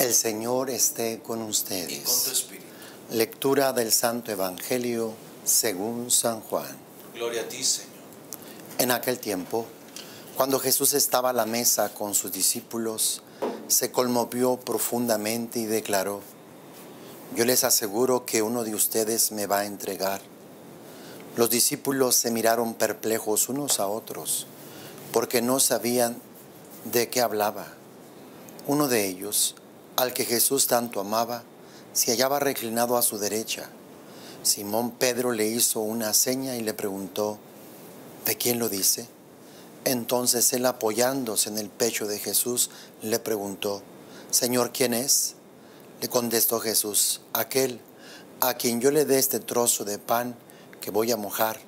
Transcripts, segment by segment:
El Señor esté con y con tu ustedes. espíritu. Lectura del Santo Evangelio según San Juan. Gloria a ti, Señor. En aquel tiempo, cuando Jesús estaba a la mesa con sus discípulos, se conmovió profundamente y declaró: yo les aseguro que uno de ustedes me va a entregar. Los discípulos se miraron perplejos unos a otros, porque no sabían de qué hablaba. Uno de ellos, al que Jesús tanto amaba, se hallaba reclinado a su derecha. Simón Pedro le hizo una seña y le preguntó: ¿de quién lo dice? Entonces él, apoyándose en el pecho de Jesús, le preguntó: Señor, ¿quién es? Le contestó Jesús: aquel a quien yo le dé este trozo de pan que voy a mojar.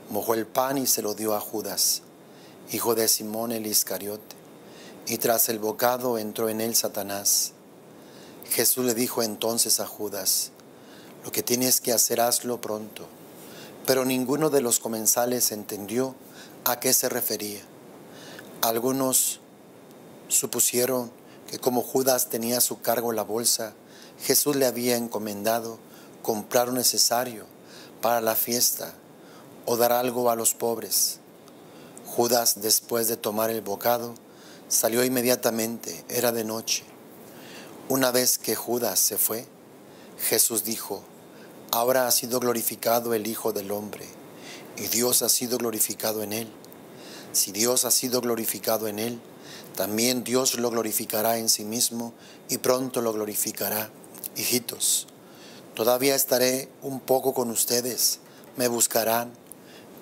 Mojó el pan y se lo dio a Judas, hijo de Simón el Iscariote. Y tras el bocado entró en él Satanás. Jesús le dijo entonces a Judas: lo que tienes que hacer, hazlo pronto. Pero ninguno de los comensales entendió a qué se refería. Algunos supusieron que como Judas tenía a su cargo la bolsa, Jesús le había encomendado comprar lo necesario para la fiesta o dar algo a los pobres. Judas, después de tomar el bocado, salió inmediatamente. Era de noche. Una vez que Judas se fue, Jesús dijo: ahora ha sido glorificado el Hijo del Hombre, y Dios ha sido glorificado en él. Si Dios ha sido glorificado en él, también Dios lo glorificará en sí mismo, y pronto lo glorificará. Hijitos, todavía estaré un poco con ustedes, me buscarán,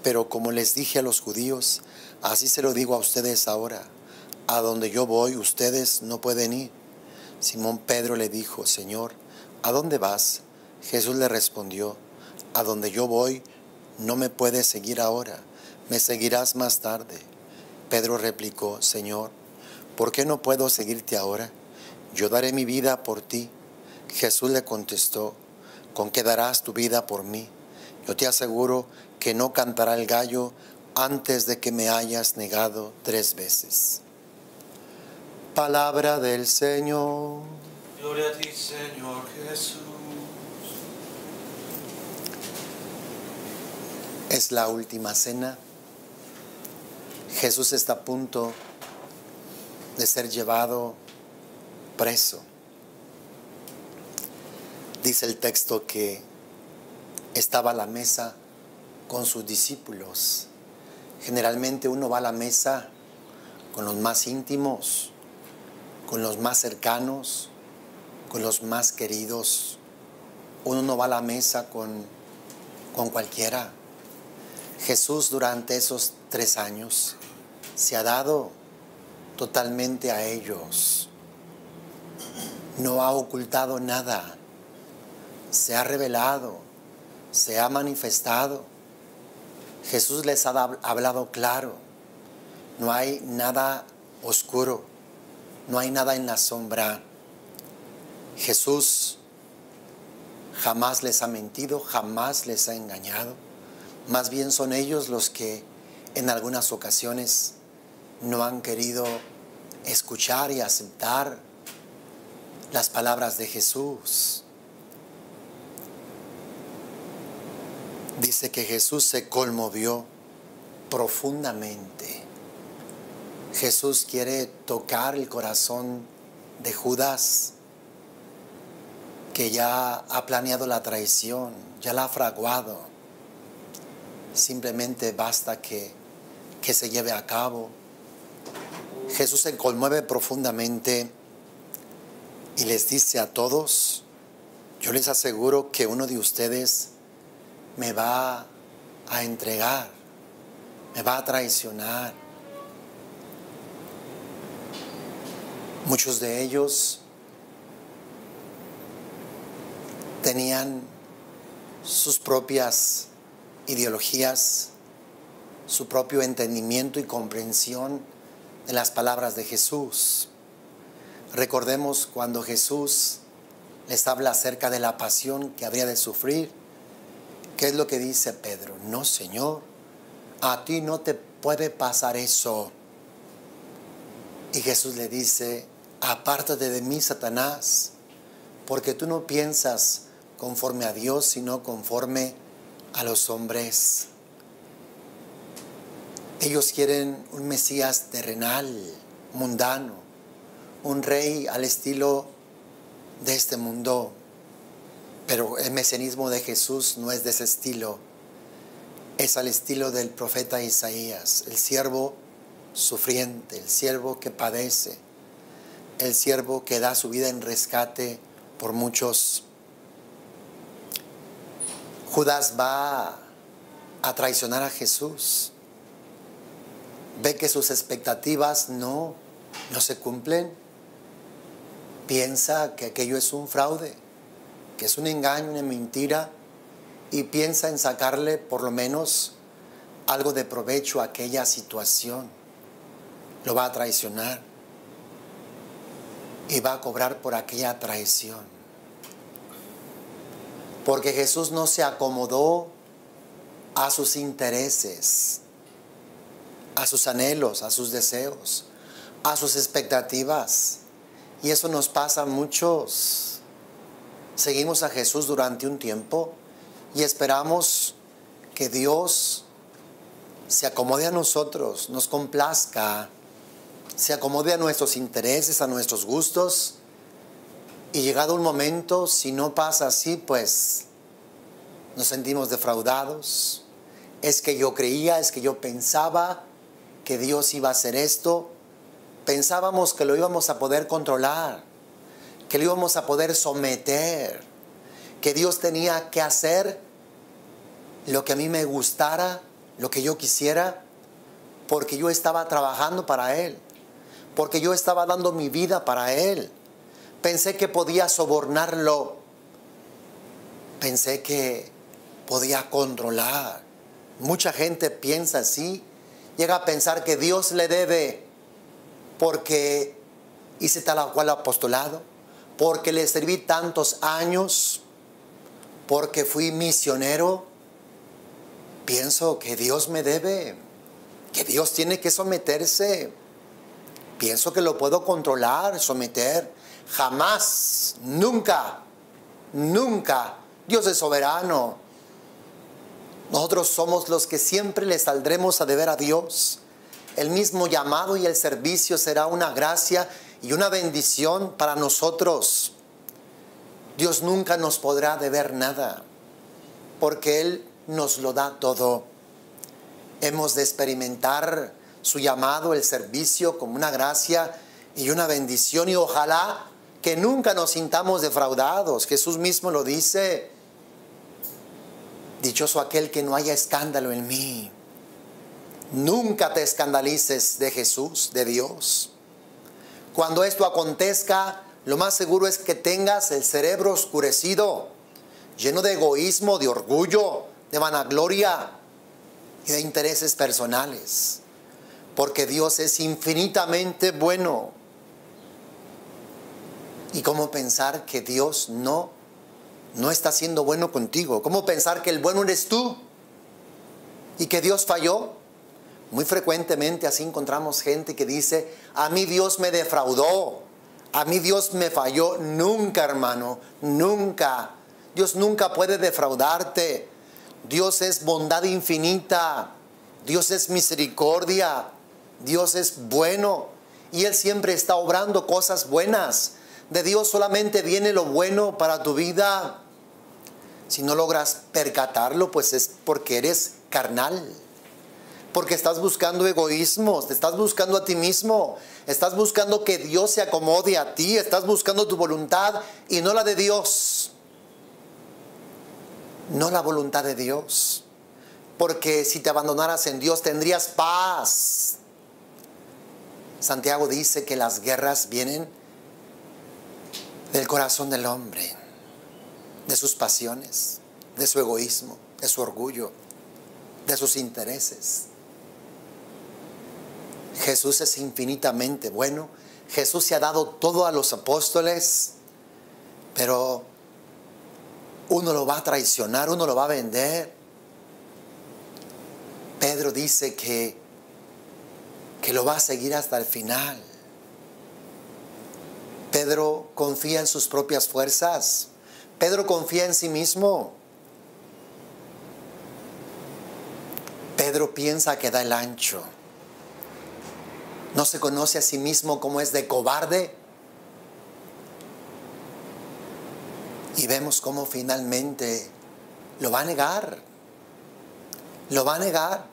pero como les dije a los judíos, así se lo digo a ustedes ahora: a donde yo voy, ustedes no pueden ir. Simón Pedro le dijo: Señor, ¿a dónde vas? Jesús le respondió: a donde yo voy, no me puedes seguir ahora, me seguirás más tarde. Pedro replicó: Señor, ¿por qué no puedo seguirte ahora? Yo daré mi vida por ti. Jesús le contestó: ¿con qué darás tu vida por mí? Yo te aseguro que no cantará el gallo antes de que me hayas negado 3 veces. Palabra del Señor. Gloria a ti, Señor Jesús. Es la última cena. Jesús está a punto de ser llevado preso. Dice el texto que estaba a la mesa con sus discípulos. Generalmente uno va a la mesa con los más íntimos, con los más cercanos, con los más queridos. Uno no va a la mesa con cualquiera. Jesús durante esos 3 años se ha dado totalmente a ellos. No ha ocultado nada. Se ha revelado, se ha manifestado. Jesús les ha hablado claro. No hay nada oscuro, no hay nada en la sombra. Jesús jamás les ha mentido, jamás les ha engañado. Más bien son ellos los que en algunas ocasiones no han querido escuchar y aceptar las palabras de Jesús. Dice que Jesús se conmovió profundamente. Jesús quiere tocar el corazón de Judas, que ya ha planeado la traición, ya la ha fraguado. Simplemente basta que se lleve a cabo. Jesús se conmueve profundamente y les dice a todos: yo les aseguro que uno de ustedes me va a entregar, me va a traicionar. Muchos de ellos tenían sus propias ideologías, su propio entendimiento y comprensión de las palabras de Jesús. Recordemos cuando Jesús les habla acerca de la pasión que habría de sufrir. ¿Qué es lo que dice Pedro? No, Señor, a ti no te puede pasar eso. Y Jesús le dice: apártate de mí, Satanás, porque tú no piensas conforme a Dios, sino conforme a los hombres. Ellos quieren un Mesías terrenal, mundano, un rey al estilo de este mundo. Pero el mesianismo de Jesús no es de ese estilo. Es al estilo del profeta Isaías, el siervo sufriente, el siervo que padece, el siervo que da su vida en rescate por muchos. Judas va a traicionar a Jesús. Ve que sus expectativas no se cumplen. Piensa que aquello es un fraude, que es un engaño, una mentira, y piensa en sacarle por lo menos algo de provecho a aquella situación. Lo va a traicionar y va a cobrar por aquella traición. Porque Jesús no se acomodó a sus intereses, a sus anhelos, a sus deseos, a sus expectativas. Y eso nos pasa a muchos. Seguimos a Jesús durante un tiempo y esperamos que Dios se acomode a nosotros, nos complazca, se acomode a nuestros intereses, a nuestros gustos. Y llegado un momento, si no pasa así, pues nos sentimos defraudados. Es que yo creía, es que yo pensaba que Dios iba a hacer esto. Pensábamos que lo íbamos a poder controlar, que lo íbamos a poder someter, que Dios tenía que hacer lo que a mí me gustara, lo que yo quisiera, porque yo estaba trabajando para Él, porque yo estaba dando mi vida para Él. Pensé que podía sobornarlo, pensé que podía controlar. Mucha gente piensa así, llega a pensar que Dios le debe porque hice tal o cual apostolado, porque le serví tantos años, porque fui misionero. Pienso que Dios me debe, que Dios tiene que someterse. Pienso que lo puedo controlar, someter. Jamás, nunca, nunca. Dios es soberano. Nosotros somos los que siempre le saldremos a deber a Dios. El mismo llamado y el servicio será una gracia y una bendición para nosotros. Dios nunca nos podrá deber nada, porque Él nos lo da todo. Hemos de experimentar su llamado, el servicio, como una gracia y una bendición, y ojalá que nunca nos sintamos defraudados. Jesús mismo lo dice: dichoso aquel que no haya escándalo en mí. Nunca te escandalices de Jesús, de Dios. Cuando esto acontezca, lo más seguro es que tengas el cerebro oscurecido, lleno de egoísmo, de orgullo, de vanagloria y de intereses personales. Porque Dios es infinitamente bueno. ¿Y cómo pensar que Dios no está siendo bueno contigo? ¿Cómo pensar que el bueno eres tú y que Dios falló? Muy frecuentemente así encontramos gente que dice: a mí Dios me defraudó, a mí Dios me falló. Nunca, hermano, nunca. Dios nunca puede defraudarte. Dios es bondad infinita, Dios es misericordia, Dios es bueno, y Él siempre está obrando cosas buenas. De Dios solamente viene lo bueno para tu vida. Si no logras percatarlo, pues es porque eres carnal, porque estás buscando egoísmos, te estás buscando a ti mismo, estás buscando que Dios se acomode a ti, estás buscando tu voluntad y no la de Dios. No la voluntad de Dios. Porque si te abandonaras en Dios tendrías paz. Santiago dice que las guerras vienen del corazón del hombre, de sus pasiones, de su egoísmo, de su orgullo, de sus intereses. Jesús es infinitamente bueno. Jesús se ha dado todo a los apóstoles, pero uno lo va a traicionar, uno lo va a vender. Pedro dice que lo va a seguir hasta el final. Pedro confía en sus propias fuerzas. Pedro confía en sí mismo. Pedro piensa que da el ancho. No se conoce a sí mismo como es de cobarde. Y vemos cómo finalmente lo va a negar. Lo va a negar.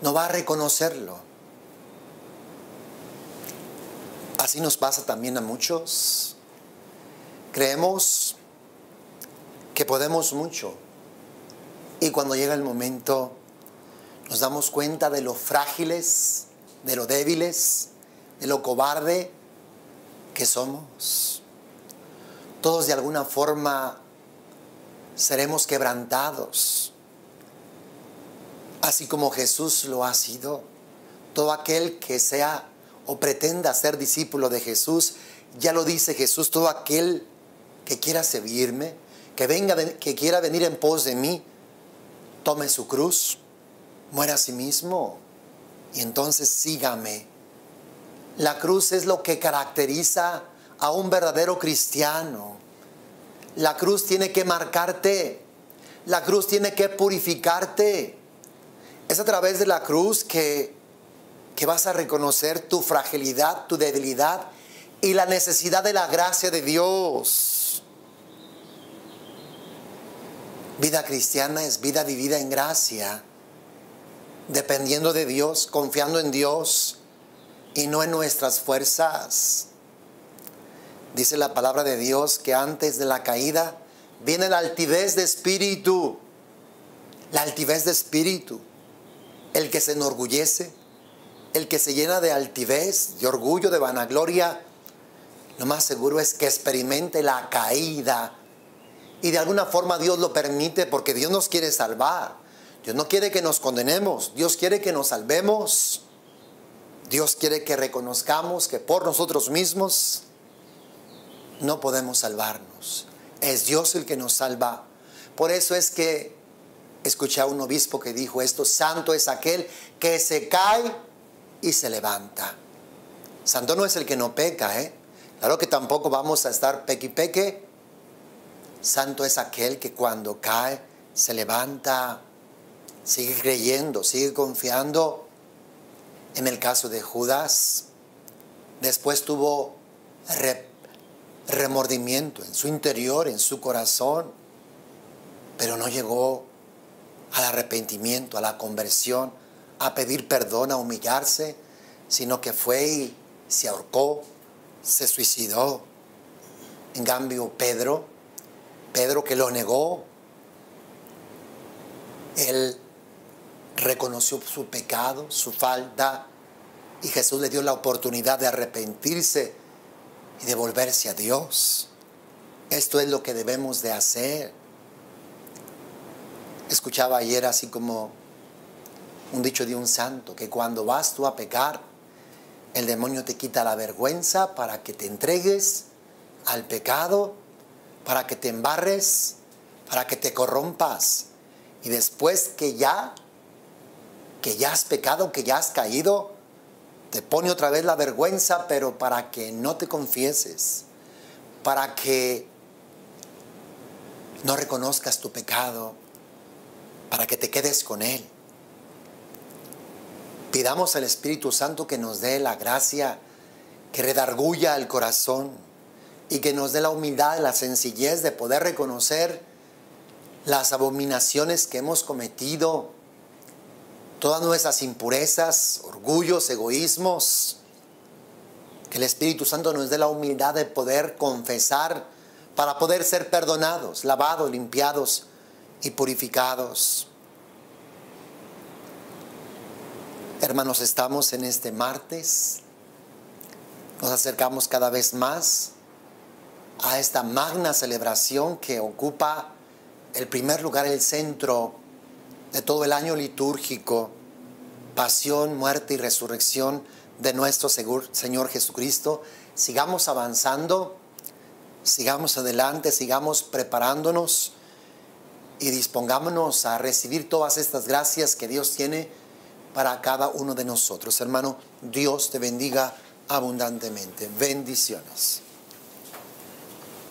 No va a reconocerlo. Así nos pasa también a muchos. Creemos que podemos mucho. Y cuando llega el momento, nos damos cuenta de lo frágiles, de lo débiles, de lo cobarde que somos. Todos de alguna forma seremos quebrantados, así como Jesús lo ha sido. Todo aquel que sea o pretenda ser discípulo de Jesús, ya lo dice Jesús, todo aquel que quiera seguirme, que quiera venir en pos de mí, tome su cruz, muera a sí mismo y entonces sígame. La cruz es lo que caracteriza a un verdadero cristiano. La cruz tiene que marcarte. La cruz tiene que purificarte. Es a través de la cruz que vas a reconocer tu fragilidad, tu debilidad y la necesidad de la gracia de Dios. Vida cristiana es vida vivida en gracia, dependiendo de Dios, confiando en Dios y no en nuestras fuerzas. Dice la palabra de Dios que antes de la caída viene la altivez de espíritu. La altivez de espíritu. El que se enorgullece, el que se llena de altivez, de orgullo, de vanagloria, lo más seguro es que experimente la caída. Y de alguna forma Dios lo permite porque Dios nos quiere salvar. Dios no quiere que nos condenemos. Dios quiere que nos salvemos. Dios quiere que reconozcamos que por nosotros mismos no podemos salvarnos. Es Dios el que nos salva. Por eso es que escuché a un obispo que dijo esto: santo es aquel que se cae y se levanta. Santo no es el que no peca, Claro que tampoco vamos a estar peque y peque. Santo es aquel que cuando cae se levanta, sigue creyendo, sigue confiando. En el caso de Judas, después tuvo remordimiento en su interior, en su corazón, pero no llegó al arrepentimiento, a la conversión, a pedir perdón, a humillarse, sino que fue y se ahorcó, se suicidó. En cambio, Pedro que lo negó, él reconoció su pecado, su falta, y Jesús le dio la oportunidad de arrepentirse y de volverse a Dios. Esto es lo que debemos de hacer. Escuchaba ayer así como un dicho de un santo, que cuando vas tú a pecar, el demonio te quita la vergüenza para que te entregues al pecado, para que te embarres, para que te corrompas. Y después que ya has pecado, que ya has caído, te pone otra vez la vergüenza, pero para que no te confieses, para que no reconozcas tu pecado, para que te quedes con Él. Pidamos al Espíritu Santo que nos dé la gracia, que redarguya el corazón y que nos dé la humildad, la sencillez de poder reconocer las abominaciones que hemos cometido, todas nuestras impurezas, orgullos, egoísmos. Que el Espíritu Santo nos dé la humildad de poder confesar para poder ser perdonados, lavados, limpiados y purificados. Hermanos, estamos en este martes, nos acercamos cada vez más a esta magna celebración que ocupa el primer lugar, el centro de todo el año litúrgico: pasión, muerte y resurrección de nuestro Señor Jesucristo. Sigamos avanzando, sigamos adelante, sigamos preparándonos y dispongámonos a recibir todas estas gracias que Dios tiene para cada uno de nosotros. Hermano, Dios te bendiga abundantemente. Bendiciones.